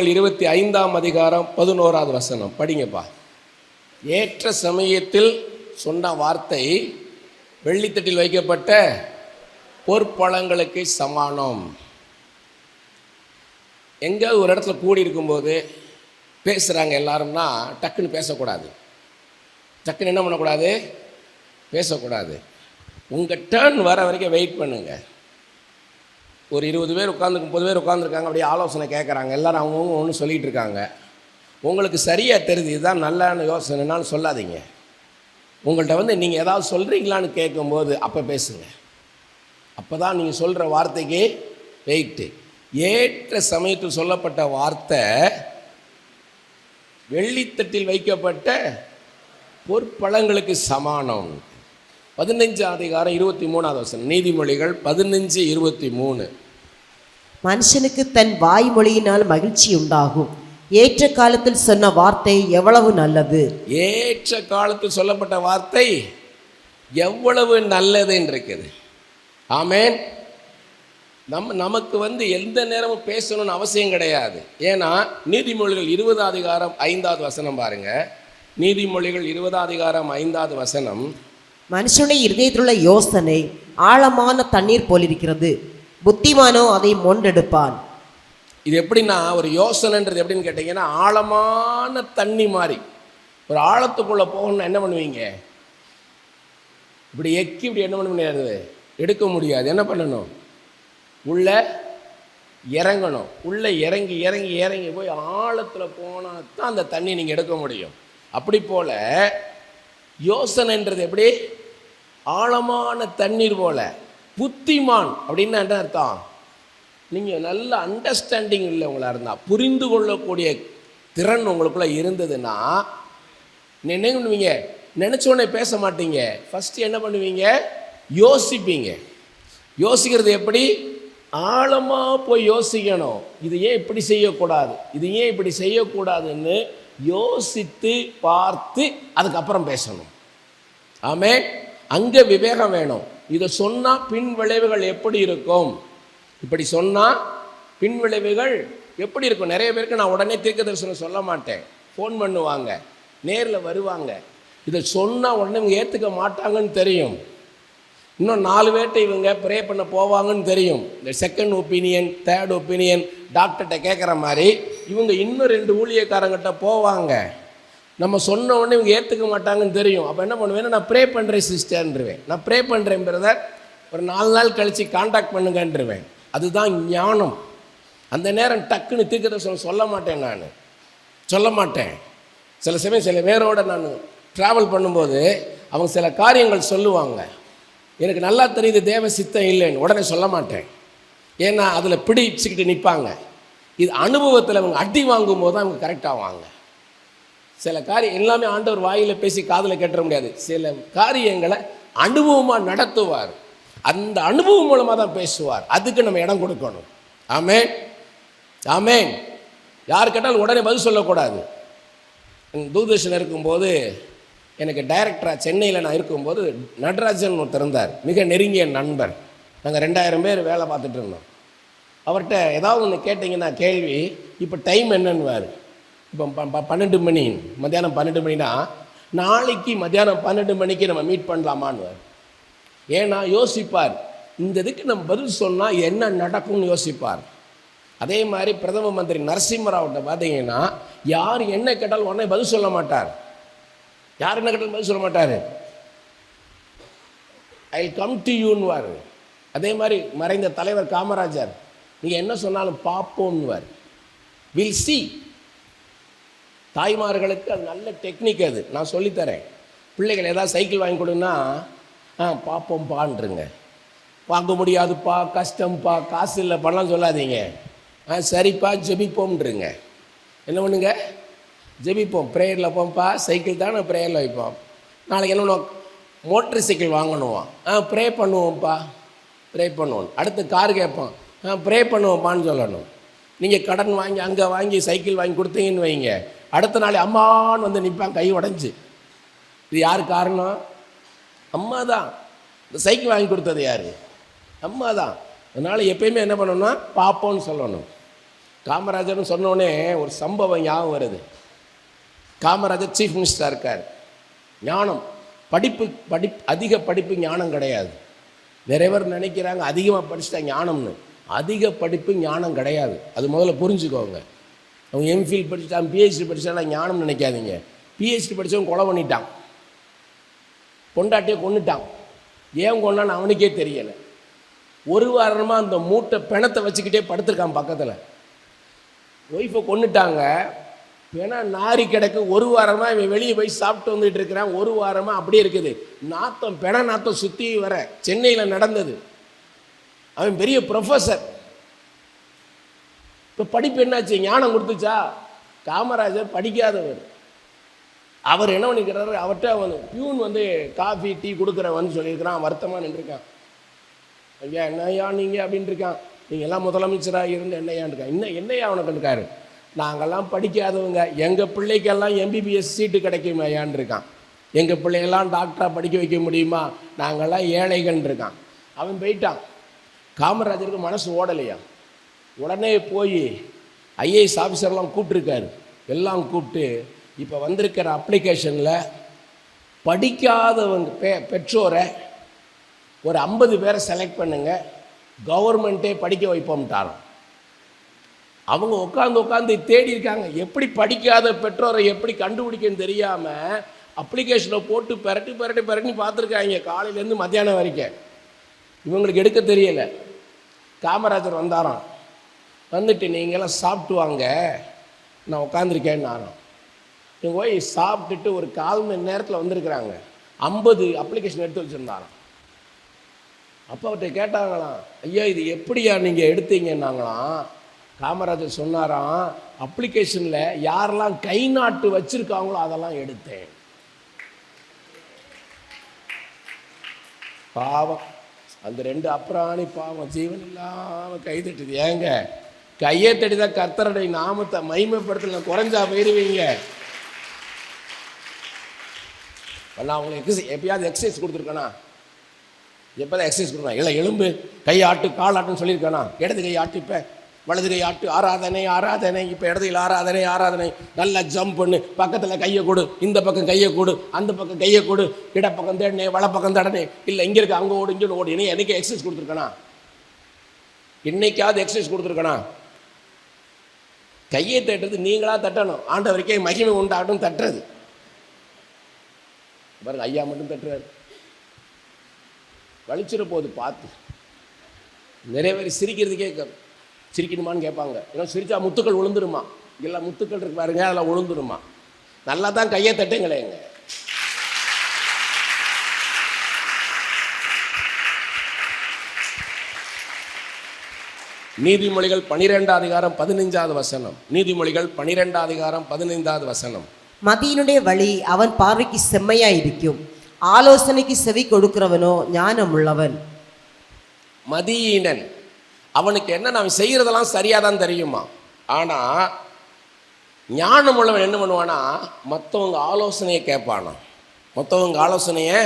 நீதிமொழிகள் 25 படிங்கப்பா. ஏற்ற சமயத்தில் சொன்ன வார்த்தை வெள்ளித்தட்டில் வைக்கப்பட்ட பொற்பழங்களுக்கு சமானம். எங்கேயாவது ஒரு இடத்துல கூடி இருக்கும்போது பேசுகிறாங்க எல்லாரும்னா டக்குன்னு பேசக்கூடாது. டக்குன்னு என்ன பண்ணக்கூடாது? பேசக்கூடாது. உங்கள் டேர்ன் வர வரைக்கும் வெயிட் பண்ணுங்க. ஒரு 20 பேர் 30 பேர் உட்காந்துருக்காங்க, அப்படியே ஆலோசனை கேட்குறாங்க. எல்லோரும் அவங்கவுங்க ஒன்று சொல்லிகிட்டு இருக்காங்க. உங்களுக்கு சரியாக தெரியுது இதுதான் நல்ல யோசனைனாலும் சொல்லாதீங்க. உங்கள்கிட்ட நீங்கள் ஏதாவது சொல்கிறீங்களான்னு கேட்கும்போது அப்போ பேசுங்க. அப்போ தான் நீங்கள் சொல்கிற வார்த்தைக்கு வெயிட்டு. ஏற்ற சமயத்தில் சொல்லப்பட்ட வார்த்தை வெள்ளித்தட்டில் வைக்கப்பட்ட பொற்பழங்களுக்கு சமானம். 15 நீதிமொழிகள் 15:23. மனுஷனுக்கு தன் வாய்மொழியினால் மகிழ்ச்சி உண்டாகும். ஏற்ற காலத்தில் சொன்ன வார்த்தை எவ்வளவு நல்லது. ஏற்ற காலத்தில் சொல்லப்பட்ட வார்த்தை எவ்வளவு நல்லதுன்னு இருக்குது. ஆமேன். நமக்கு எந்த நேரமும் பேசணும்னு அவசியம் கிடையாது. ஏன்னா நீதிமொழிகள் 20:5 பாருங்க. நீதிமொழிகள் 20:5. மனுஷனுடைய இருதயத்தில் உள்ள யோசனை ஆழமான தண்ணீர் போலிருக்கிறது, புத்திமானோ அதை மொண்டெடுப்பான். இது எப்படின்னா, ஒரு யோசனைன்றது எப்படின்னு கேட்டிங்கன்னா, ஆழமான தண்ணி மாதிரி. ஒரு ஆழத்துக்குள்ளே போகணும்னா என்ன பண்ணுவீங்க? இப்படி இப்படி என்ன பண்ண முடியாது, எடுக்க முடியாது. என்ன பண்ணணும்? உள்ளே இறங்கணும். உள்ளே இறங்கி இறங்கி இறங்கி போய் ஆழத்தில் போனால் தான் அந்த தண்ணி நீங்கள் எடுக்க முடியும். அப்படி போல் யோசனைன்றது எப்படி? ஆழமான தண்ணீர் போல. புத்திமான் அப்படின்னா என்ன அர்த்தம்? நீங்கள் நல்ல அண்டர்ஸ்டாண்டிங் உள்ளவங்களா இருந்தால், புரிந்து கொள்ளக்கூடிய திறன் உங்களுக்குள்ளே இருந்ததுன்னா என்ன பண்ணுவீங்க? நினச்சோடனே பேச மாட்டீங்க. ஃபஸ்ட்டு என்ன பண்ணுவீங்க? யோசிப்பீங்க. யோசிக்கிறது எப்படி? ஆழமாக போய் யோசிக்கணும். இது ஏன் இப்படி செய்யக்கூடாது, இது ஏன் இப்படி செய்யக்கூடாதுன்னு யோசித்து பார்த்து அதுக்கப்புறம் பேசணும். ஆமே. அங்கே விவேகம் வேணும். இதை சொன்னால் பின் விளைவுகள் எப்படி இருக்கும், இப்படி சொன்னால் பின் விளைவுகள் எப்படி இருக்கும். நிறைய பேருக்கு நான் உடனே தீர்க்கதரிசனம் சொல்ல மாட்டேன். ஃபோன் பண்ணுவாங்க, நேரில் வருவாங்க. இதை சொன்னால் உடனே இவங்க ஏற்றுக்க மாட்டாங்கன்னு தெரியும். இன்னும் 4 பேர்கிட்ட இவங்க ப்ரே பண்ண போவாங்கன்னு தெரியும். இந்த செகண்ட் ஒப்பீனியன், தேர்ட் ஒப்பீனியன் டாக்டர்கிட்ட கேட்குற மாதிரி இவங்க இன்னும் 2 ஊழியக்காரங்கிட்ட போவாங்க. நம்ம சொன்ன உடனே இவங்க ஏற்றுக்க மாட்டாங்கன்னு தெரியும். அப்போ என்ன பண்ணுவேன்னா, நான் ப்ரே பண்ணுறேன் சிஸ்டர்ன்றுவேன். நான் ப்ரே பண்ணுறேன் பிரதர், ஒரு 4 நாள் கழித்து காண்டாக்ட் பண்ணுங்கன்றுவேன். அதுதான் ஞானம். அந்த நேரம் டக்குன்னு தீர்க்கதரிசனம் சொல்ல மாட்டேன். நான் சொல்ல மாட்டேன். சில சமயம் சில பேரோட நான் ட்ராவல் பண்ணும்போது அவங்க சில காரியங்கள் சொல்லுவாங்க, எனக்கு நல்லா தெரியுது தேவ சித்தம் இல்லைன்னு. உடனே சொல்ல மாட்டேன். ஏன்னா அதில் பிடிச்சிக்கிட்டு நிற்பாங்க. இது அனுபவத்தில் அவங்க அடி வாங்கும் போது தான் அவங்க கரெக்டாகுவாங்க. சில காரியம் எல்லாமே ஆண்டவர் வாயில் பேசி காதில் கேட்டுற முடியாது. சில காரியங்களை அனுபவமாக நடத்துவார். அந்த அனுபவம் மூலமாக தான் பேசுவார். அதுக்கு நம்ம இடம் கொடுக்கணும். ஆமேன், ஆமேன். யார் கேட்டாலும் உடனே பதில் சொல்லக்கூடாது. தூர்தர்ஷன் இருக்கும்போது எனக்கு டைரக்டராக சென்னையில் நான் இருக்கும்போது நடராஜன் ஒருத்தர் இருந்தார், மிக நெருங்கிய நண்பர். நாங்கள் 2000 பேர் வேலை பார்த்துட்டு இருந்தோம். அவர்கிட்ட ஏதாவது ஒன்று கேட்டிங்கன்னா கேள்வி, இப்போ டைம் என்னன்னுவார். இப்போ 12 மணி, மத்தியானம் 12 மணினா நாளைக்கு மத்தியானம் 12 மணிக்கு நம்ம மீட் பண்ணலாமான்னுவார். ஏன்னா யோசிப்பார், இந்த இதுக்கு நம்ம பதில் சொன்னால் என்ன நடக்கும்னு யோசிப்பார். அதே மாதிரி பிரதம மந்திரி நரசிம்மராவ்கிட்ட பார்த்தீங்கன்னா யார் என்ன கேட்டாலும் உடனே பதில் சொல்ல மாட்டார். யார் என்ன கேட்டாலும் பதில் சொல்ல மாட்டார். ஐ கம் டு யூன்னுவார். அதே மாதிரி மறைந்த தலைவர் காமராஜர், நீங்கள் என்ன சொன்னாலும் பார்ப்போம்னுவார். Will see. தாய்மார்களுக்கு அது நல்ல டெக்னிக். அது நான் சொல்லித்தரேன். பிள்ளைகள் ஏதாவது சைக்கிள் வாங்கி கொடுன்னா பார்ப்போம் பான்றுங்க. பார்க்க முடியாதுப்பா, கஷ்டம்ப்பா, காசு இல்லை, பண்ணலாம் சொல்லாதீங்க. சரிப்பா ஜெபிப்போம்ன்றங்க. என்ன பண்ணுங்க? ஜெபிப்போம், ப்ரேயரில் போம்ப்பா. சைக்கிள் தான் நான் ப்ரேயரில் வைப்போம். நாளைக்கு என்ன மோட்டர் சைக்கிள் வாங்கணுவான். ப்ரே பண்ணுவோம்ப்பா, ப்ரே பண்ணுவோம். அடுத்து கார் கேட்போம், ப்ரே பண்ணுவோம்ப்பான்னு சொல்லணும். நீங்கள் கடன் வாங்கி அங்கே வாங்கி சைக்கிள் வாங்கி கொடுத்தீங்கன்னு வைங்க, அடுத்த நாள் அம்மான்னு வந்து நிற்பான் கை உடஞ்சி. இது யார் காரணம்? அம்மா தான். இந்த சைக்கிள் வாங்கி கொடுத்தது யார்? அம்மா தான். அதனால் எப்பயுமே என்ன பண்ணணும்னா பார்ப்போன்னு சொல்லணும். காமராஜர்னு சொன்னோடனே ஒரு சம்பவம் ஞாபகம் வருது. காமராஜர் சீஃப் மினிஸ்டராக இருக்கார். ஞானம், அதிக படிப்பு ஞானம் கிடையாது. நிறைய பேர் நினைக்கிறாங்க அதிகமாக படிச்சுட்டா ஞானம்னு. அதிக படிப்பு ஞானம் கிடையாது. அது முதல்ல புரிஞ்சுக்கோங்க. அவங்க எம்ஃபில் படிச்சுட்டான், பிஹெச்டி படிச்சுட்டா ஞானம் நினைக்காதீங்க. பிஹெச்டி படித்தவன் கொலை பண்ணிட்டான், பொண்டாட்டியை கொண்டுட்டான். ஏன் கொண்டான்னு அவனுக்கே தெரியலை. ஒரு வாரமாக அந்த மூட்டை பிணத்தை வச்சுக்கிட்டே படுத்திருக்கான் பக்கத்தில். ஒய்ஃபை கொண்டுட்டாங்க, பிணம் நாரி கிடக்கு. ஒரு வாரமாக இவன் வெளியே போய் சாப்பிட்டு வந்துட்டு இருக்கிறான். ஒரு வாரமாக அப்படியே இருக்குது. நாத்தம், பிண நாத்தம் சுற்றி வர. சென்னையில் நடந்தது. அவன் பெரிய ப்ரொஃபஸர். இப்போ படிப்பு என்னாச்சு? ஞானம் கொடுத்துச்சா? காமராஜர் படிக்காதவர். அவர் என்ன பண்ணிக்கிறாரு, அவர்கிட்ட பியூன் காஃபி டீ கொடுக்குறவன்னு சொல்லியிருக்கிறான். வருத்தமாக நின்றுருக்கான். ஐயா என்னையா நீங்கள் அப்படின்னு இருக்கான். நீங்கள் எல்லாம் முதலமைச்சராக இருந்து என்னையான்னு இருக்கான். என்னையா அவனுக்கு இருக்காரு. நாங்கள்லாம் படிக்காதவங்க, எங்கள் பிள்ளைக்கெல்லாம் எம்பிபிஎஸ் சீட்டு கிடைக்கும் ஐயான்னு இருக்கான். எங்கள் பிள்ளைகள்லாம் டாக்டராக படிக்க வைக்க முடியுமா? நாங்கள்லாம் ஏழைகள் இருக்கான். அவன் போயிட்டான். காமராஜருக்கு மனசு ஓடலையா. உடனே போய் ஐஏஎஸ் ஆஃபீஸர்லாம் கூப்பிட்ருக்காரு. எல்லாம் கூப்பிட்டு இப்போ வந்திருக்கிற அப்ளிகேஷனில் படிக்காதவங்க பெற்றோரை ஒரு 50 பேரை செலக்ட் பண்ணுங்க, கவர்மெண்ட்டே படிக்க வைப்போம்ட்டாரோம். அவங்க உட்காந்து தேடி இருக்காங்க. எப்படி படிக்காத பெற்றோரை எப்படி கண்டுபிடிக்கன்னு தெரியாமல் அப்ளிகேஷனை போட்டு பெரட்டி பார்த்துருக்காங்க காலையிலேருந்து மத்தியானம் வரைக்கும். இவங்களுக்கு எடுக்க தெரியலை. காமராஜர் வந்தாராம். வந்துட்டு நீங்களாம் சாப்பிட்டு வாங்க, நான் உட்காந்துருக்கேன்னு ஆனோம். இவங்க போய் சாப்பிட்டுட்டு ஒரு 1/4 மணி நேரத்தில் வந்திருக்கிறாங்க. 50 அப்ளிகேஷன் எடுத்து வச்சுருந்தாராம். அப்போ அவர்கிட்ட கேட்டாங்களாம், ஐயா இது எப்படியா நீங்கள் எடுத்தீங்கன்னாங்களாம். காமராஜர் சொன்னாராம், அப்ளிகேஷனில் யாரெல்லாம் கை நாட்டு வச்சுருக்காங்களோ அதெல்லாம் எடுத்தேன். பாவம் அந்த 2 அப்புறாணி பாவம் ஜீவன் இல்லாமல் கை தட்டுது. ஏங்க கையை தட்டிதான் கர்த்தருடைய நாமத்தை மகிமைப்படுத்தல குறைஞ்சா போயிடுவீங்க. நான் உங்களுக்கு எப்பயாவது எக்ஸசைஸ் கொடுத்துருக்கேனா? எப்போதான் எக்ஸசைஸ் கொடுக்குறேன்? இல்லை எலும்பு கை ஆட்டு கால் ஆட்டுன்னு சொல்லியிருக்கேனா? இடது கை ஆட்டு, இப்போ வலது கை ஆட்டு, ஆராதனை ஆராதனை, இப்போ இடதுல ஆராதனை ஆராதனை, நல்லா ஜம்ப் பண்ணு, பக்கத்தில் கையை கொடு, இந்த பக்கம் கையை கொடு, அந்த பக்கம் கையை கொடு, இடப்பக்கம் தேடனே வலப்பக்கம் தடனே, இல்லை இங்கே இருக்க அங்கே ஓடு இங்கே ஓடு. என்னைக்கு எக்ஸசைஸ் கொடுத்துருக்கேனா? இன்னைக்காவது எக்ஸசைஸ் கொடுத்துருக்கேனா? கையை தட்டுறது நீங்களாக தட்டணும். ஆண்டவருக்கே மகிமை உண்டாகட்டும் தட்டுறது. பாருங்க ஐயா மட்டும் தட்டுறாரு. வலிச்சிட போது பார்த்து. நிறைய பேர் சிரிக்கிறதுக்கே சிரிக்கணுமான்னு கேட்பாங்க. ஏன்னா சிரிச்சா முத்துக்கள் விழுந்துருமா? இல்லை முத்துக்கள் இருக்கு பாருங்க, அதெல்லாம் விழுந்துருமா? நல்லா தான் கையை தட்டுங்களேங்க. நீதிமொழிகள் 12:15 வசனம். நீதிமொழிகள் 12:15 வசனம். மதியினுடைய வழி அவன் பார்வைக்கு செம்மையா இருக்கும், ஆலோசனைக்கு செவி கொடுக்கிறவனோ ஞானம் உள்ளவன். மதியீனன் அவனுக்கு என்ன நாம் செய்கிறதெல்லாம் சரியாக தான் தெரியுமா, ஆனால் ஞானம் உள்ளவன் என்ன பண்ணுவானா, மற்றவங்க ஆலோசனையை கேட்பானா. மற்றவங்க ஆலோசனையை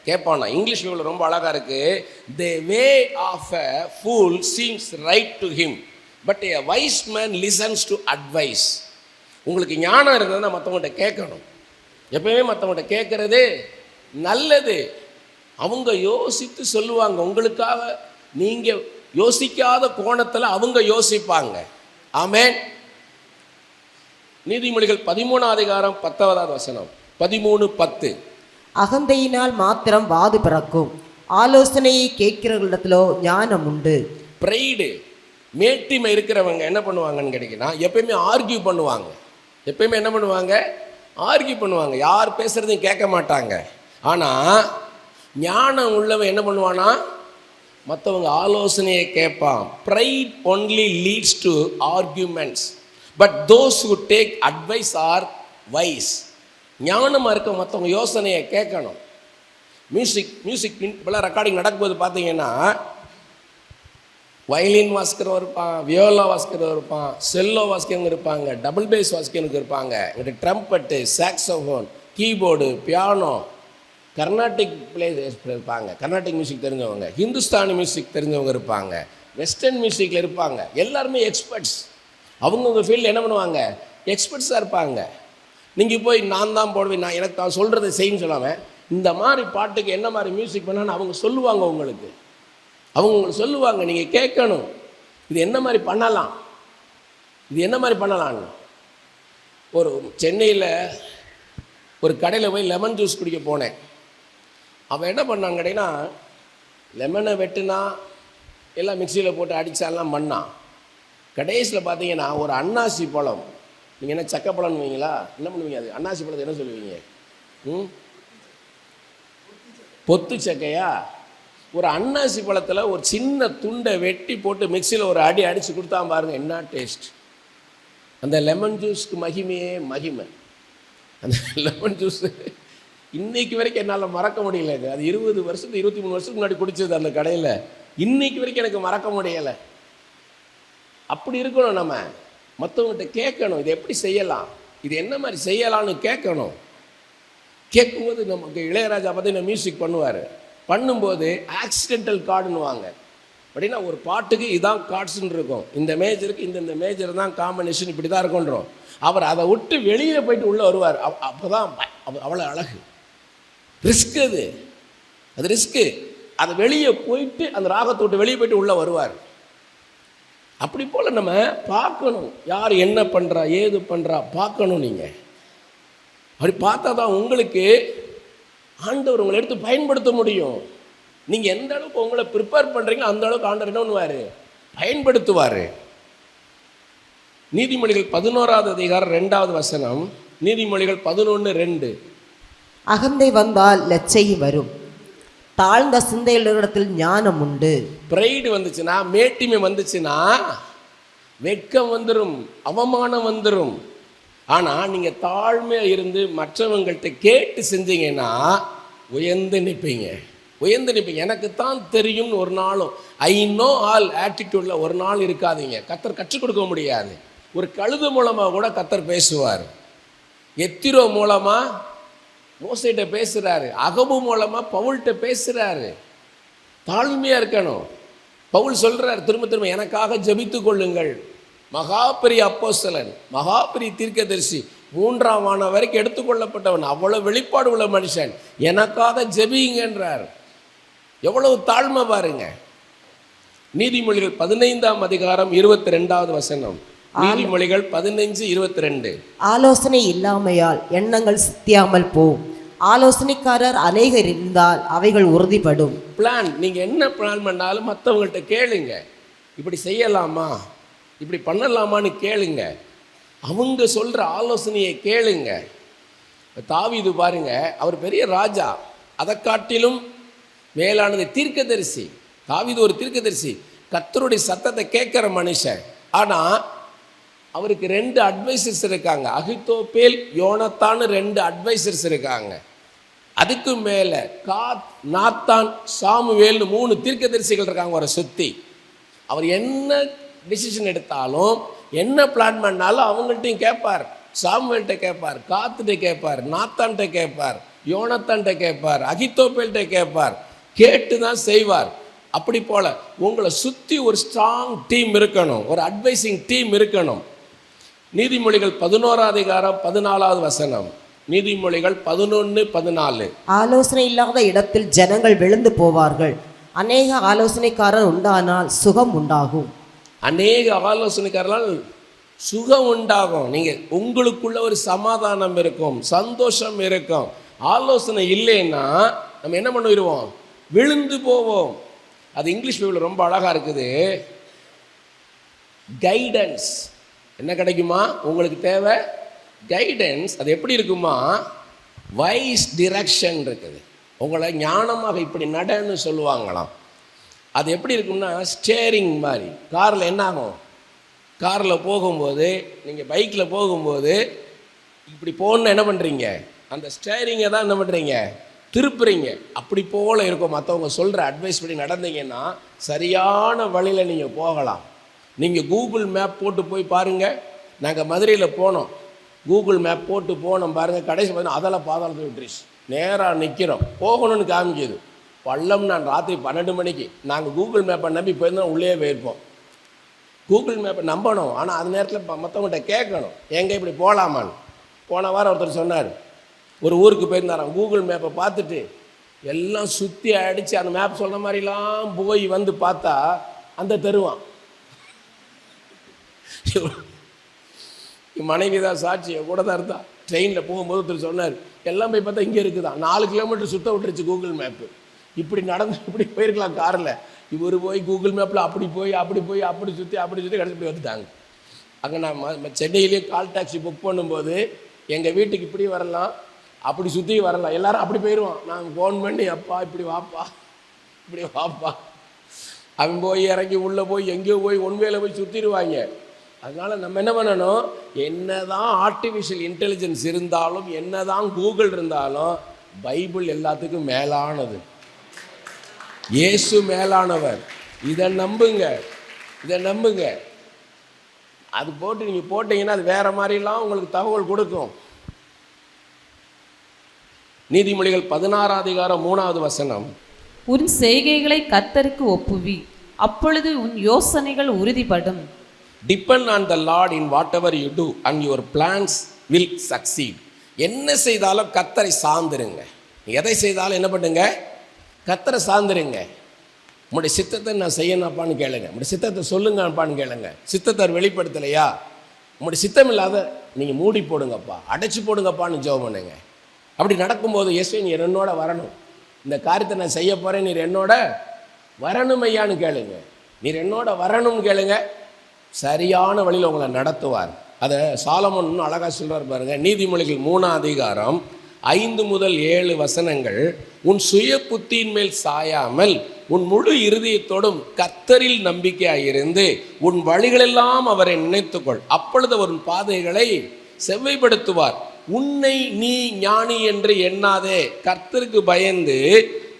கேட்பானா. இங்கிலீஷ் பைபிள் ரொம்ப அழகாக இருக்குது. The way of a fool seems right to him, but a wise man listens to advice. உங்களுக்கு ஞானம் இருந்ததுன்னா மற்றவங்கள்ட்ட கேட்கணும். எப்பயுமே மற்றவங்கள்ட்ட கேட்குறது நல்லது. அவங்க யோசித்து சொல்லுவாங்க. உங்களுக்காக நீங்கள் யோசிக்காத கோணத்தில் அவங்க யோசிப்பாங்க. ஆமென். நீதிமொழிகள் 13:10 வசனம். 13:10. அகந்தையினால் மாத்திரம் வாது பிறக்கும், ஆலோசனையை கேட்கிறவர்களிடத்திலோ ஞானம் உண்டு. பிரைடு, மேட்டிமை இருக்கிறவங்க என்ன பண்ணுவாங்கன்னு கேட்டீங்கன்னா, எப்பயுமே ஆர்கியூ பண்ணுவாங்க. எப்பயுமே என்ன பண்ணுவாங்க? ஆர்கியூ பண்ணுவாங்க. யார் பேசுறதையும் கேட்க மாட்டாங்க. ஆனால் ஞானம் உள்ளவன் என்ன பண்ணுவானா, மற்றவங்க ஆலோசனையை கேட்பான். Pride only leads to arguments, but those who take advice are wise. ஞானமாக இருக்க மற்றவங்க யோசனையை கேட்கணும். மியூசிக் இப்போலாம் ரெக்கார்டிங் நடக்கும்போது பார்த்தீங்கன்னா, வயலின் வாசிக்கிறவங்க இருப்பான், வியோலா வாசிக்கிறவங்க இருப்பான், செல்லோ வாசிக்கிறவங்க இருப்பாங்க, டபுள் பேஸ் வாசிக்கிறவங்க இருப்பாங்க, இங்கிட்ட trumpet, saxophone, keyboard, piano, Carnatic players இருப்பாங்க, கர்நாடிக் மியூசிக் தெரிஞ்சவங்க, ஹிந்துஸ்தானி மியூசிக் தெரிஞ்சவங்க இருப்பாங்க, வெஸ்டர்ன் மியூசிக்கில் இருப்பாங்க. எல்லாருமே எக்ஸ்பர்ட்ஸ். அவங்கவுங்க ஃபீல்டில் என்ன பண்ணுவாங்க, எக்ஸ்பர்ட்ஸாக இருப்பாங்க. நீங்கள் போய் நான் தான் போடுவேன், நான் எனக்கு தான் சொல்கிறத செய்யுன்னு சொல்லாமல் இந்த மாதிரி பாட்டுக்கு என்ன மாதிரி மியூசிக் பண்ணான்னு அவங்க சொல்லுவாங்க. அவங்க சொல்லுவாங்க, நீங்கள் கேட்கணும். இது என்ன மாதிரி பண்ணலாம், இது என்ன மாதிரி பண்ணலான்னு. ஒரு சென்னையில் ஒரு கடையில் போய் லெமன் ஜூஸ் குடிக்க போனேன். அவன் என்ன பண்ணான்னு கேட்டிங்கன்னா, லெமனை வெட்டுனா எல்லாம் மிக்சியில் போட்டு அடித்தாலாம் பண்ணான். கடைசியில் பார்த்தீங்கன்னா ஒரு அன்னாசி பழம், நீங்கள் என்ன சக்கப்பழம்னு வைங்களா, என்ன பண்ணுவீங்க, அது அன்னாசி பழத்தை என்ன சொல்லுவீங்க, பொத்து சக்கையா? ஒரு அன்னாசி பழத்தில் ஒரு சின்ன துண்டை வெட்டி போட்டு மிக்சியில் ஒரு அடி அடித்து கொடுத்தா பாருங்க, என்ன டேஸ்ட். அந்த லெமன் ஜூஸ்க்கு மகிமையே மகிமை. அந்த லெமன் ஜூஸ் இன்னைக்கு வரைக்கும் என்னால் மறக்க முடியல. அது 20 வருஷத்துக்கு 23 வருஷத்துக்கு முன்னாடி குடிச்சது அந்த கடையில். இன்னைக்கு வரைக்கும் எனக்கு மறக்க முடியலை. அப்படி இருக்கணும். நம்ம மற்றவங்ககிட்ட கேட்கணும், இது எப்படி செய்யலாம், இது என்ன மாதிரி செய்யலான்னு கேட்கணும். கேட்கும்போது நமக்கு இளையராஜா பார்த்தீங்கன்னா மியூசிக் பண்ணுவார். பண்ணும்போது ஆக்சிடென்டல் கார்டுன்னு வாங்க அப்படின்னா, ஒரு பாட்டுக்கு இதான் கார்ட்ஸ்ன்னு இருக்கும், இந்த மேஜருக்கு இந்த மேஜர் தான் காம்பினேஷன், இப்படி தான் இருக்குன்றோம். அவர் அதை விட்டு வெளியில் போயிட்டு உள்ளே வருவார். அப்போ தான் அவ்வளோ அழகு. ரிஸ்க் அது ரிஸ்க்கு. அதை வெளியே போயிட்டு அந்த ராகத்தை விட்டு வெளியே போயிட்டு உள்ளே வருவார். அப்படி போல் நம்ம பார்க்கணும், யார் என்ன பண்ணுறா ஏது பண்ணுறா பார்க்கணும். நீங்கள் அப்படி பார்த்தா தான் உங்களுக்கு ஆண்டவர் உங்களை எடுத்து பயன்படுத்த முடியும். நீங்கள் எந்த அளவுக்கு உங்களை ப்ரிப்பேர் பண்ணுறீங்களோ அந்த அளவுக்கு ஆண்டவர் என்ன பண்ணுவார், பயன்படுத்துவார். நீதிமொழிகள் 11வது அதிகாரம் 2வது வசனம். நீதிமொழிகள் 11:2. அகந்தை வந்தால் லச்சையும் வரும், தாழ்ந்த சிந்தையுள்ளவரிடத்தில் ஞானம் உண்டு. பிரைடு வந்துச்சுன்னா, மேட்டிமை வந்துச்சுன்னா வெட்கம் வந்துடும், அவமானம் வந்துடும். ஆனால் நீங்கள் தாழ்மையாக இருந்து மற்றவங்கள்ட்ட கேட்டு செஞ்சீங்கன்னா உயர்ந்து நிற்பீங்க. எனக்கு தான் தெரியும்னு ஒரு நாளும் ஐ நோ ஆல் ஆட்டிடியூடில் ஒரு நாள் இருக்காதீங்க. கர்த்தர் கற்றுக் கொடுக்க முடியாது. ஒரு கழுது மூலமாக கூட கர்த்தர் பேசுவார். எத்திரோ மூலமாக மோசைகிட்ட பேசுகிறாரு, அகபு மூலமாக பவுல்கிட்ட பேசுகிறாரு. தாழ்மையாக இருக்கணும். பவுல் சொல்கிறார் திரும்ப எனக்காக ஜெபித்து கொள்ளுங்கள். மகாபெரிய அப்போஸ்தலன், மகாபெரிய தீர்க்கதரிசி, 3ஆம் வானம் வரைக்கும் எடுத்துக்கொள்ளப்பட்டவன், அவ்வளோ வெளிப்பாடு உள்ள மனுஷன், எனக்காக ஜெபிங்கன்றார். எவ்வளவு தாழ்மை பாருங்க. நீதிமொழிகள் 15ஆம் அதிகாரம் 22வது வசனம். நீதிமொழிகள் 15:22. ஆலோசனை இல்லாமையால் எண்ணங்கள் சித்தியாமல் போகும், ஆலோசனைக்காரர் அநேகர் இருந்தால் அவைகள் உறுதிப்படும். பிளான், நீங்கள் என்ன பிளான் பண்ணாலும் மற்றவங்கள்ட்ட கேளுங்க. இப்படி செய்யலாமா, இப்படி பண்ணலாமான்னு கேளுங்க. அவங்க சொல்கிற ஆலோசனையை கேளுங்க. தாவீது பாருங்க, அவர் பெரிய ராஜா, அதை காட்டிலும் மேலானது தீர்க்கதரிசி. தாவீது ஒரு தீர்க்கதரிசி, கர்த்தருடைய சத்தத்தை கேட்குற மனுஷன். ஆனால் அவருக்கு 2 அட்வைசர்ஸ் இருக்காங்க, அகித்தோப்பேல், யோனத்தான்னு 2 அட்வைசர்ஸ் இருக்காங்க. அதுக்கு மேலே நாத்தான், சாமுவேல்னு 3 தீர்க்கதரிசிகள் இருக்காங்க அவரை சுற்றி. அவர் என்ன டிசிஷன் எடுத்தாலும், என்ன பிளான் பண்ணாலும் அவங்கள்ட்டையும் கேட்பார். சாமுவேல்கிட்ட கேட்பார், காத்துட்ட கேட்பார், நாத்தான்கிட்ட கேட்பார், யோனத்தான்கிட்ட கேட்பார், அகித்தோப்பேல்கிட்ட கேட்பார். கேட்டு தான் செய்வார். அப்படி போல் உங்களை சுற்றி ஒரு ஸ்ட்ராங் டீம் இருக்கணும், ஒரு அட்வைசிங் டீம் இருக்கணும். நீதிமொழிகள் 11ஆம் அதிகாரம் 14வது வசனம். நீதிமொழிகள் 11:14. ஆலோசனை இல்லாத இடத்தில் ஜனங்கள் விழுந்து போவார்கள், அநேக ஆலோசனைக்காரர் உண்டானால் சுகம் உண்டாகும். அநேக ஆலோசனைக்காரர்கள் சுகம் உண்டாகும். நீங்கள் உங்களுக்குள்ள ஒரு சமாதானம் இருக்கும், சந்தோஷம் இருக்கும். ஆலோசனை இல்லைன்னா நம்ம என்ன பண்ணிடுவோம், விழுந்து போவோம். அது இங்கிலீஷ் பைபிள் ரொம்ப அழகாக இருக்குது. கைடன்ஸ் என்ன கிடைக்குமா, உங்களுக்கு தேவை கைடன்ஸ். அது எப்படி இருக்குமா, வைஸ் டிரெக்ஷன் இருக்குது. உங்களை ஞானமாக இப்படி நடன்னு சொல்லுவாங்களாம். அது எப்படி இருக்கும்னா, ஸ்டேரிங் மாதிரி. காரில் என்ன ஆகும், காரில் போகும்போது, நீங்கள் பைக்கில் போகும்போது இப்படி போகணுன்னு என்ன பண்ணுறீங்க, அந்த ஸ்டேரிங்கை தான் என்ன பண்ணுறீங்க, திருப்புறீங்க. அப்படி போல் இருக்கும். மற்றவங்க சொல்கிற அட்வைஸ் படி நடந்தீங்கன்னா சரியான வழியில் நீங்கள் போகலாம். நீங்கள் கூகுள் மேப் போட்டு போய் பாருங்கள். நாங்கள் மதுரையில் போனோம், கூகுள் மேப் போட்டு போனோம் பாருங்கள். கடைசி பார்த்தீங்கன்னா அதெல்லாம் பாதாளத்தில் விட்டுருச்சு. நேராக நிற்கிறோம், போகணும்னு காமிக்குது பள்ளம். நான் ராத்திரி 12 மணிக்கு நாங்கள் கூகுள் மேப்பை நம்பி போயிருந்தோம், உள்ளே போயிருப்போம். கூகுள் மேப்பை நம்பணும், ஆனால் அந்த நேரத்தில் மற்றவங்கள்ட்ட கேட்கணும், எங்கே இப்படி போகலாமான்னு. போன வாரம் ஒருத்தர் சொன்னார், ஒரு ஊருக்கு போயிருந்தாராம். கூகுள் மேப்பை பார்த்துட்டு எல்லாம் சுற்றி அடித்து அந்த மேப் சொல்கிற மாதிரிலாம் போய் வந்து பார்த்தா அந்த தெருவான். என் மனைவி தான் சாட்சி, கூட தான் இருந்தா. ட்ரெயினில் போகும்போது ஒருத்தர் சொன்னார், எல்லாம் போய் பார்த்தா இங்கே இருக்குதான், 4 கிலோமீட்டர் சுற்ற விட்டுருச்சு கூகுள் மேப்பு. இப்படி நடந்து இப்படி போயிருக்கலாம் காரில், இவர் போய் கூகுள் மேப்பில் அப்படி போய் அப்படி சுற்றி கடைசி இப்படி வந்துட்டாங்க. அங்கே நான் சென்னையிலேயே கால் டாக்ஸி புக் பண்ணும்போது எங்கள் வீட்டுக்கு இப்படி வரலாம், அப்படி சுற்றி வரலாம், எல்லாரும் அப்படி போயிடுவான். நாங்கள் ஃபோன் பண்ணி, அப்பா இப்படி வாப்பா இப்படி வாப்பா, அவன் போய் இறங்கி உள்ளே போய் எங்கேயோ போய் ஒன்வேல போய் சுற்றிடுவாங்க. அதனால் நம்ம என்ன பண்ணணும், என்னதான் ஆர்டிஃபிஷியல் இன்டெலிஜென்ஸ் இருந்தாலும், என்னதான் கூகுள் இருந்தாலும், பைபிள் எல்லாத்துக்கும் மேலானது. இயேசு மேலானவர். இதை நம்புங்க, இதை நம்புங்க. அது போட்டு நீங்கள் போட்டிங்கன்னா அது வேறு மாதிரிலாம் உங்களுக்கு தகவல் கொடுக்கும். நீதிமொழிகள் 16:3 உன் செய்கைகளை கர்த்தருக்கு ஒப்புவி, அப்பொழுது உன் யோசனைகள் உறுதிப்படும். Depend on the Lord in whatever you do and your plans will succeed. என்ன செய்தாலும் கர்த்தரை சார்ந்துருங்க. எதை செய்தாலும் என்ன பண்ணுங்க, கர்த்தரை சார்ந்துருங்க. உங்களுடைய சித்தத்தை நான் செய்யணும்ப்பான்னு கேளுங்க, உங்களுடைய சித்தத்தை சொல்லுங்கப்பான்னு கேளுங்க. சித்தத்தை வெளிப்படுத்தலையா, உங்களுடைய சித்தம் இல்லாத நீங்கள் மூடி போடுங்கப்பா, அடைச்சி போடுங்கப்பான்னு ஜெபம் பண்ணுங்க. அப்படி நடக்கும்போது இயேசுவே நீர் என்னோட வரணும், இந்த காரியத்தை நான் செய்ய போகிறேன், நீர் என்னோட வரணும் ஐயான்னு கேளுங்க. நீர் என்னோட வரணும்னு கேளுங்க, சரியான வழியில் உங்களை நடத்துவார். அதை சாலமோன் இன்னும் அழகாக சொல்கிறார் பாருங்க. நீதிமொழிகள் 3:5-7 உன் சுய புத்தியின் மேல் சாயாமல் உன் முழு இருதயத்தோடும் கர்த்தரில் நம்பிக்கையாயிருந்து உன் வழிகளெல்லாம் அவரை நினைத்துக்கொள், அப்பொழுது அவர் உன் பாதைகளை செவ்வைப்படுத்துவார். உன்னை நீ ஞானி என்று எண்ணாதே, கர்த்தருக்கு பயந்து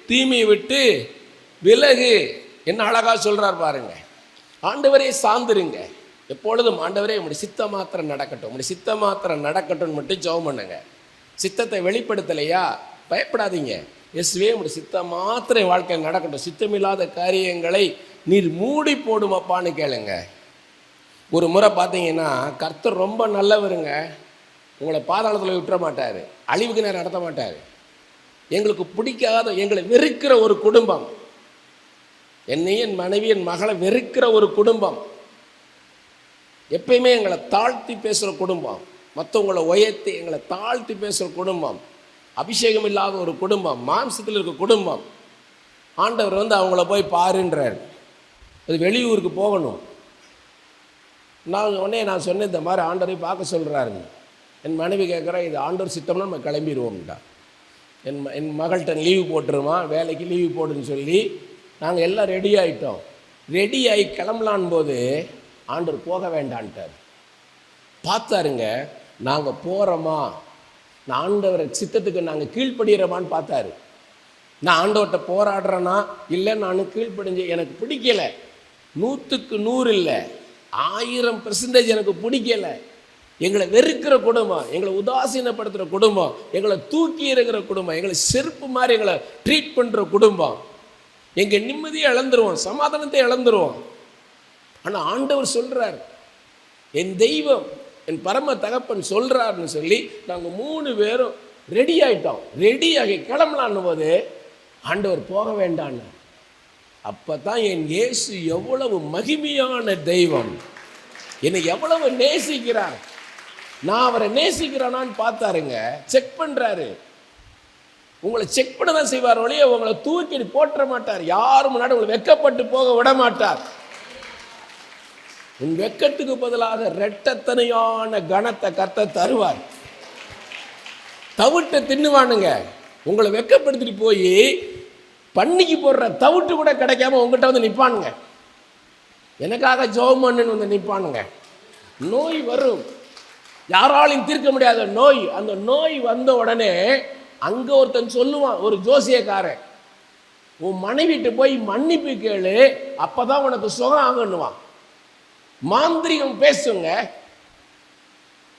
தீமையை விட்டு விலகு. என்ன அழகா சொல்றார் பாருங்க. ஆண்டவரே சார்ந்துருங்க எப்பொழுதும். ஆண்டவரே உங்களுடைய சித்த மாத்திரம் நடக்கட்டும், உங்களுடைய சித்த மாத்திரம் நடக்கட்டும் மட்டும் ஜெபம் பண்ணுங்க. சித்தத்தை வெளிப்படுத்தலையா, பயப்படாதீங்க. இயேசுவே உங்களுடைய சித்த மாத்திரம் வாழ்க்கையில் நடக்கட்டும், சித்தமில்லாத காரியங்களை நீர் மூடி போடுமப்பான்னு கேளுங்க. ஒரு முறை பார்த்தீங்கன்னா கர்த்தர் ரொம்ப நல்லவருங்க, உங்களை பாதாளத்தில் விட்டுற மாட்டார், அழிவுக்கு நேரம் நடத்த மாட்டார். எங்களுக்கு பிடிக்காத, எங்களை வெறுக்கிற ஒரு குடும்பம், என்னையும் என் மனைவி என் மகளை வெறுக்கிற ஒரு குடும்பம், எப்பயுமே எங்களை தாழ்த்தி பேசுகிற குடும்பம், மற்றவங்களை உயர்த்தி எங்களை தாழ்த்தி பேசுகிற குடும்பம், அபிஷேகம் இல்லாத ஒரு குடும்பம், மாம்சத்தில் இருக்க குடும்பம். ஆண்டவர் அவங்கள போய் பாருன்றார். அது வெளியூருக்கு போகணும். நான் சொன்னேன், இந்த மாதிரி ஆண்டவரை பார்க்க சொல்கிறாருங்க. என் மனைவி கேட்குறேன், இது ஆண்டவர் சித்தம்னா நம்ம கிளம்பிடுவோம்டா. என் மகள்கிட்ட லீவு போட்டுருமா, வேலைக்கு லீவு போடுன்னு சொல்லி நாங்கள் எல்லாம் ரெடி ஆகிட்டோம். ரெடி ஆகி கிளம்பலான் போது ஆண்டவர் போக வேண்டான்ட்டார். பார்த்தாருங்க, நாங்கள் போகிறோமா, நான் ஆண்டவரை சித்தத்துக்கு நாங்கள் கீழ்ப்படுகிறோமான்னு பார்த்தாரு. நான் ஆண்டவர்கிட்ட போராடுறேன்னா இல்லை, நான் கீழ்ப்படிஞ்சு எனக்கு பிடிக்கலை, 100க்கு 100 இல்லை, 1000% எனக்கு பிடிக்கலை. எங்களை வெறுக்கிற குடும்பம், எங்களை உதாசீனப்படுத்துகிற குடும்பம், எங்களை தூக்கி இருக்கிற குடும்பம், எங்களை செருப்பு மாதிரி எங்களை ட்ரீட் பண்ணுற குடும்பம், எங்கள் நிம்மதியை இழந்துருவோம், சமாதானத்தை இழந்துருவோம். ஆனால் ஆண்டவர் சொல்கிறார், என் தெய்வம் என் பரம தகப்பன் சொல்கிறாருன்னு சொல்லி நாங்கள் 3 பேரும் ரெடி ஆகிட்டோம். ரெடியாகி கிளம்பலான்னு போது ஆண்டவர் போக வேண்டான்னு. அப்போ தான் என் இயேசு எவ்வளவு மகிமையான தெய்வம், என்னை எவ்வளவு நேசிக்கிறார், நான் அவரை நேசிக்கிறானான்னு பார்த்தாருங்க. செக் பண்ணுறாரு. உங்களை செக் பண்ண தான் செய்வார் ஒழிய உங்களை தூக்கி போட்டுற மாட்டார். யாரும் முன்னாடி உங்களை வெக்கப்பட்டு போக விட மாட்டார். உன் வெக்கத்துக்கு பதிலாக ரெட்டத்தனையான கனத்தை கர்த்தர் தருவார். தவிட்டை தின்னுவானுங்க. உங்களை வெக்கப்படுத்திட்டு போய் பண்ணிக்கு போடுற தவிட்டு கூட கிடைக்காம உங்ககிட்ட வந்து நிற்பானுங்க. எனக்காக ஜெபம் பண்ணுன்னு வந்து நிற்பானுங்க. நோய் வரும், யாராலையும் தீர்க்க முடியாத நோய். அந்த நோய் வந்த உடனே அங்கே ஒருத்தன் சொல்லுவான், ஒரு ஜோசியக்காரன், உன் மனைவிட்டு போய் மன்னிப்பு கேளு, அப்பதான் உனக்கு சுகம் ஆகணுவான். மாந்திரிகம் பேசுங்க,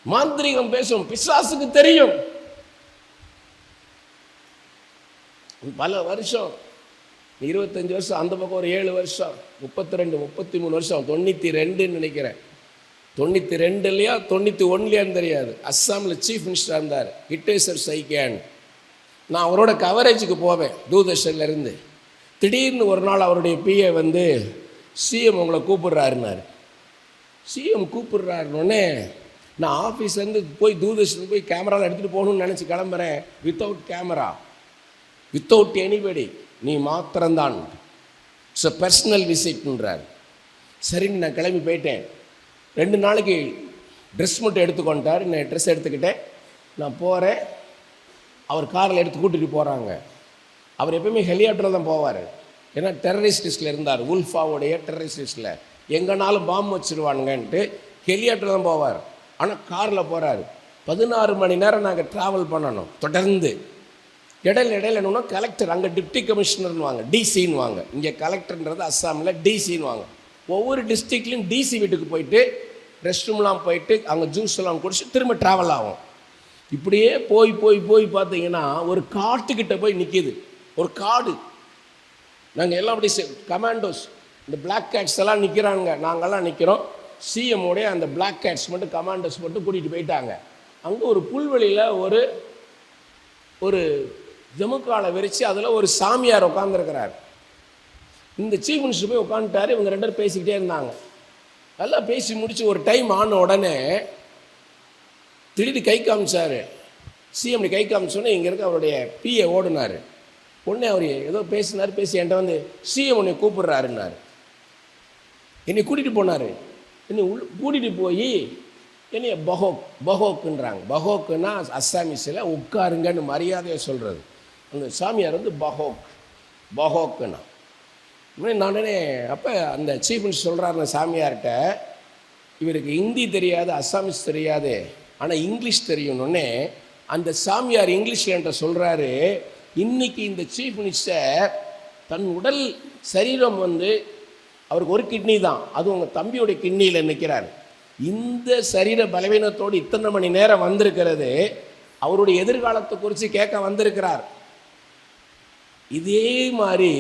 மாந்திரிகம் பேசும். பிசாசுக்கு தெரியும். பல வருஷம் 25 வருஷம், அந்த பக்கம் ஒரு 7 வருஷம், 32 33 வருஷம், 92ன்னு நினைக்கிறேன். 92 91 தெரியாது. அஸ்ஸாமில் சீஃப் மினிஸ்டராக இருந்தார், ஹிட்டேஸ்வர் சைக்கியான். நான் அவரோட கவரேஜுக்கு போவேன் தூர்தர்ஷன்லேருந்து. திடீர்னு ஒரு நாள் அவருடைய பிஏ வந்து, சிஎம் உங்களை கூப்பிடுறாருன்னாரு. சிஎம் கூப்பிடுறாருன்னொன்னே நான் ஆஃபீஸ்லேருந்து போய் தூர்தர்ஷன் போய் கேமராவில் எடுத்துகிட்டு போகணும்னு நினச்சி கிளம்புறேன். வித்தவுட் கேமரா, வித்தவுட் எனிபடி, நீ மாத்திரம்தான், இட்ஸ் அ பர்சனல் விசிட்ன்றார். சரின்னு நான் கிளம்பி போயிட்டேன். 2 நாளைக்கு ட்ரெஸ் மட்டும் எடுத்துக்கொண்டார். நான் ட்ரெஸ் எடுத்துக்கிட்டேன். நான் போகிறேன். அவர் காரில் எடுத்து கூட்டிகிட்டு போகிறாங்க. அவர் எப்பவுமே ஹெலிகாப்டரில் தான் போவார். ஏன்னா டெரரிஸ்ட் லிஸ்ட்டில் இருந்தார், உல்ஃபாவுடைய டெரரிஸ்ட் லிஸ்ட்டில். எங்கேனாலும் பாம்பு வச்சுருவானுங்கன்ட்டு ஹெலிகாப்டரில் தான் போவார். ஆனால் காரில் போகிறாரு. 16 மணி நேரம் நாங்கள் ட்ராவல் பண்ணணும் தொடர்ந்து. இடையில என்னன்னா கலெக்டர், அங்கே டிப்டி கமிஷனர்னு வாங்க, டிசின்னு வாங்க. இங்கே கலெக்டர்ன்றது அஸ்ஸாமில் டிசின்னு வாங்க. ஒவ்வொரு டிஸ்ட்ரிக்ட்லையும் டிசி வீட்டுக்கு போயிட்டு ரெஸ்ட் ரூம்லாம் போயிட்டு அங்கே ஜூஸ் எல்லாம் குடிச்சு திரும்ப ட்ராவல் ஆகும். இப்படியே போய் போய் போய் பார்த்தீங்கன்னா ஒரு காட்டுக்கிட்ட போய் நிற்கிது. ஒரு காடு. நாங்கள் எல்லாம் அப்படி கமாண்டோஸ், இந்த பிளாக் கேட்ஸ் எல்லாம் நிற்கிறாங்க, நாங்கள்லாம் நிற்கிறோம். சிஎம்மோடைய அந்த பிளாக் கேட்ஸ் மட்டும் கமாண்டோஸ் மட்டும் கூட்டிகிட்டு போயிட்டாங்க. அங்கே ஒரு புல்வெளியில் ஒரு ஜமுக்காலை விரித்து அதில் ஒரு சாமியார் உட்காந்துருக்கிறார். இந்த சீஃப் மினிஸ்டர் போய் உட்காந்துட்டாரு. இவங்க 2 பேரும் பேசிக்கிட்டே இருந்தாங்க. நல்லா பேசி முடிச்சு ஒரு டைம் ஆன உடனே திடீர்னு கை காமிச்சார். சிஎம் கை காமிச்சோன்னே இங்கே இருக்க அவருடைய பிஏ ஓடுனார். உடனே அவர் ஏதோ பேசினார். பேசி என்கிட்ட வந்து, சிஎம் உன்னை கூப்பிடுறாருன்னாரு. என்னை கூட்டிகிட்டு போனார். என்னை கூட்டிகிட்டு போய் என்னைய பஹோக்குன்றாங்க. பஹோக்குன்னா அஸ்ஸாமிஸில் உட்காருங்கன்னு மரியாதையை சொல்கிறது. அந்த சாமியார் வந்து பஹோக்குன்னா. நானே அப்போ அந்த சீஃப் மினிஸ்டர் சொல்கிறாரு சாமியார்கிட்ட, இவருக்கு ஹிந்தி தெரியாது, அஸ்ஸாமிஸ் தெரியாது, ஆனால் இங்கிலீஷ் தெரியணுன்னே அந்த சாமியார் இங்கிலீஷில் என்கிட்ட சொல்கிறாரு, இன்னைக்கு இந்த சீஃப் மினிஸ்டர் தன் உடல் சரீரம் வந்து அவருக்கு ஒரு கிட்னி தான், அது உங்கள் தம்பியோடைய கிட்னியில் நிற்கிறார். இந்த சரீர பலவீனத்தோடு இத்தனை மணி நேரம் வந்திருக்கிறது அவருடைய எதிர்காலத்தை குறித்து கேட்க வந்திருக்கிறார். இதே மாதிரி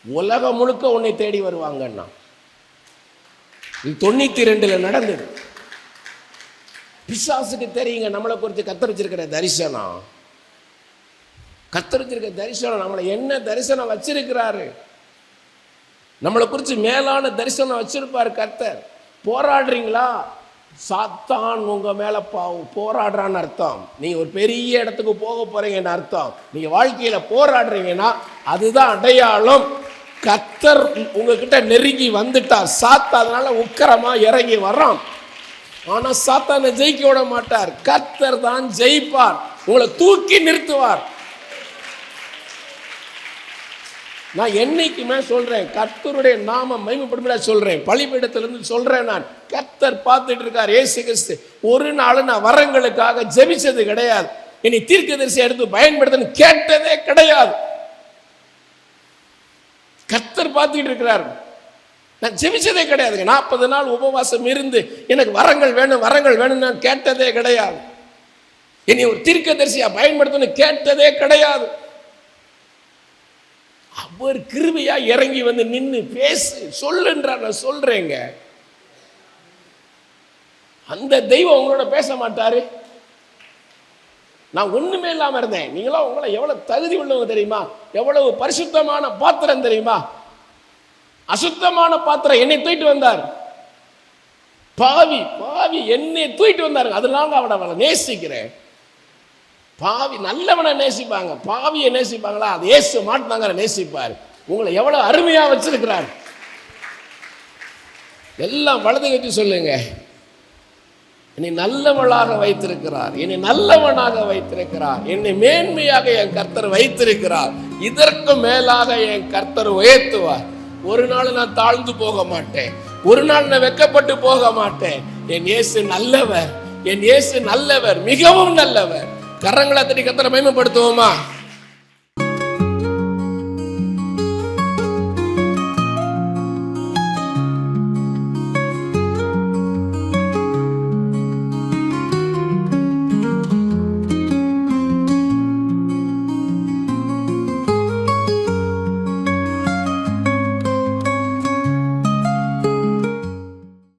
உலகம் முழுக்க உன்னை தேடி வருவாங்கன்னா. இது 92 நடந்தது. பிசாசுக்கு தெரியுங்க நம்மளை குறித்து கர்த்தர் வச்சிருக்கிற தரிசனம். கர்த்தர் வச்சிருக்கிற தரிசனம் நம்மளை என்ன தரிசனம் வச்சிருக்கிறாரு, நம்மளை குறித்து மேலான தரிசனம் வச்சிருப்பாரு கர்த்தர். போராடுறீங்களா? சாத்தான் உங்க மேல போராடுறான்னு அர்த்தம். நீங்க ஒரு பெரிய இடத்துக்கு போக போறீங்கன்னு அர்த்தம். நீங்க வாழ்க்கையில போராடுறீங்கன்னா அதுதான் அடையாளம். கர்த்தர் உங்ககிட்ட நெருங்கி வந்துட்டார். சாத்தான் அதனால உக்கிரமா இறங்கி வர்றான். ஆனா சாத்தானை ஜெயிக்க விட மாட்டார். கர்த்தர் தான் ஜெயிப்பார், உங்களை தூக்கி நிறுத்துவார். நான் என்னைக்குமே சொல்றேன், கர்த்தருடைய நாம மகிமைப்படும்படியா சொல்றேன். பலிபீடத்திலிருந்து சொல்றேன். நான் கர்த்தர் பார்த்துட்டு இருக்கார். இயேசு கிறிஸ்து ஒரு நாள் நான் வரங்களுக்காக ஜெபிச்சது கிடையாது. இனி தீர்க்கதரிசி எடுத்து பயன்படுத்தன்னு கேட்டதே கிடையாது. கர்த்தர் பார்த்துட்டு இருக்கிறார். நான் ஜெபிச்சதே கிடையாதுங்க. 40 நாள் உபவாசம் இருந்து எனக்கு வரங்கள் வேணும் வரங்கள் வேணும் நான் கேட்டதே கிடையாது. இனி ஒரு தீர்க்கதரிசியா பயன்படுத்தணும் கேட்டதே கிடையாது. அவர் கிருபையா இறங்கி வந்து நின்று பேசு சொல்லுன்றார். நான் சொல்றேங்க, அந்த தெய்வம் உங்களோட பேச மாட்டாரு. நான் ஒண்ணுமே இல்லாம இருந்தேன். நீங்களா உங்களை எவ்வளவு தகுதி உள்ளவங்க தெரியுமா? எவ்வளவு பரிசுத்தமான பாத்திரம் தெரியுமா? அசுத்தமான பாத்திரம் என்னை தூக்கிட்டு வந்தார். பாவி பாவி என்னை தூக்கிட்டு வந்தாரு. அதனால அவனை நேசிக்கிறேன். பாவி நல்லவனை நேசிப்பாங்க, பாவியை நேசிப்பாங்களா? அது இயேசு மாட்டினாங்க நேசிப்பார். உங்களை எவ்வளவு அருமையா வச்சிருக்கிறார். எல்லாம் வலது கட்டி சொல்லுங்க, என்னை நல்லவளாக வைத்திருக்கிறார், என்னை நல்லவனாக வைத்திருக்கிறார், என்னை மேன்மையாக என் கர்த்தர் வைத்திருக்கிறார். இதற்கு மேலாக என் கர்த்தர் உயர்த்துவார். ஒரு நாள் நான் தாழ்ந்து போக மாட்டேன், ஒரு நாள் நான் வெட்கப்பட்டு போக மாட்டேன். என் இயேசு நல்லவர், என் இயேசு நல்லவர், மிகவும் நல்லவர். கரங்களை தட்டி கர்த்தரை மகிமைப்படுத்துவோமா?